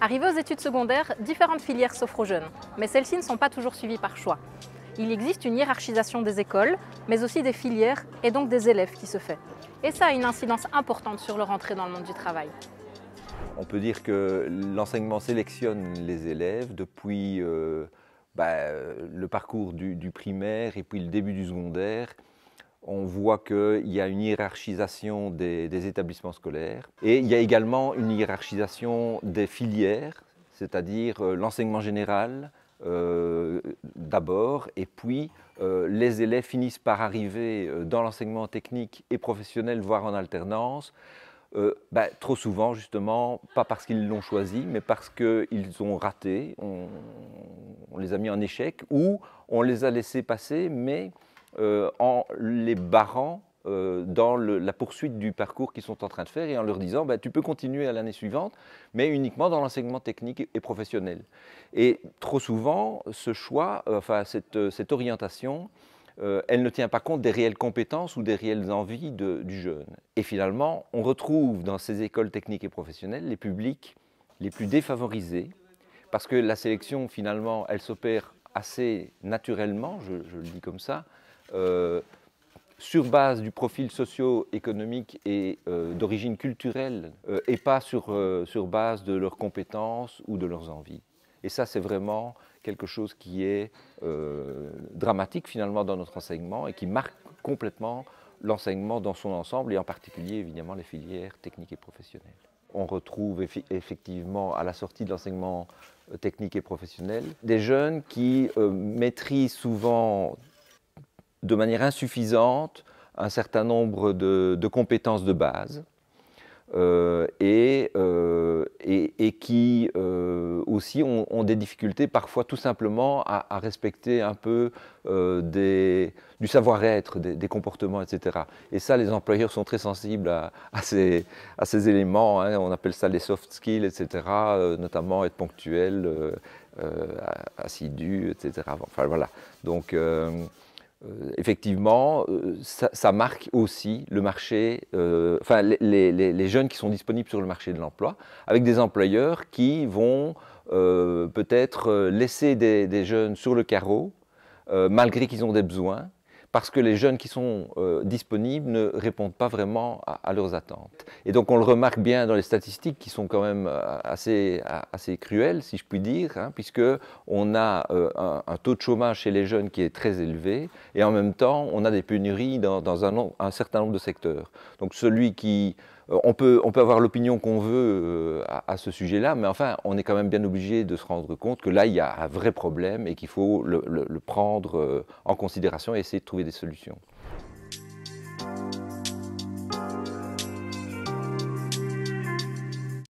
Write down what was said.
Arrivées aux études secondaires, différentes filières s'offrent aux jeunes, mais celles-ci ne sont pas toujours suivies par choix. Il existe une hiérarchisation des écoles, mais aussi des filières et donc des élèves qui se fait. Et ça a une incidence importante sur leur entrée dans le monde du travail. On peut dire que l'enseignement sélectionne les élèves depuis le parcours du primaire et puis le début du secondaire. On voit qu'il y a une hiérarchisation des établissements scolaires et il y a également une hiérarchisation des filières, c'est-à-dire l'enseignement général d'abord et puis les élèves finissent par arriver dans l'enseignement technique et professionnel, voire en alternance. Trop souvent, justement, pas parce qu'ils l'ont choisi, mais parce qu'ils ont raté, on les a mis en échec, ou on les a laissés passer, mais en les barrant dans la poursuite du parcours qu'ils sont en train de faire et en leur disant tu peux continuer à l'année suivante, mais uniquement dans l'enseignement technique et professionnel. Et trop souvent, ce choix, cette orientation, elle ne tient pas compte des réelles compétences ou des réelles envies du jeune. Et finalement, on retrouve dans ces écoles techniques et professionnelles les publics les plus défavorisés, parce que la sélection, finalement, elle s'opère assez naturellement, je le dis comme ça, sur base du profil socio-économique et d'origine culturelle, et pas sur base de leurs compétences ou de leurs envies. Et ça, c'est vraiment quelque chose qui est dramatique finalement dans notre enseignement et qui marque complètement l'enseignement dans son ensemble et en particulier évidemment les filières techniques et professionnelles. On retrouve effectivement à la sortie de l'enseignement technique et professionnel des jeunes qui maîtrisent souvent de manière insuffisante un certain nombre de compétences de base. Et qui aussi ont des difficultés parfois tout simplement à respecter un peu du savoir-être, des comportements, etc. Et ça, les employeurs sont très sensibles à ces éléments, hein, on appelle ça les soft skills, etc., notamment être ponctuel, assidu, etc. Enfin voilà. Donc, effectivement, ça marque aussi le marché, les jeunes qui sont disponibles sur le marché de l'emploi, avec des employeurs qui vont peut-être laisser des jeunes sur le carreau, malgré qu'ils ont des besoins, parce que les jeunes qui sont disponibles ne répondent pas vraiment à leurs attentes. Et donc on le remarque bien dans les statistiques qui sont quand même assez cruelles, si je puis dire, hein, puisqu'on a un taux de chômage chez les jeunes qui est très élevé, et en même temps on a des pénuries dans un certain nombre de secteurs. Donc celui qui... On peut avoir l'opinion qu'on veut à ce sujet-là, mais enfin, on est quand même bien obligé de se rendre compte que là, il y a un vrai problème et qu'il faut le prendre en considération et essayer de trouver des solutions.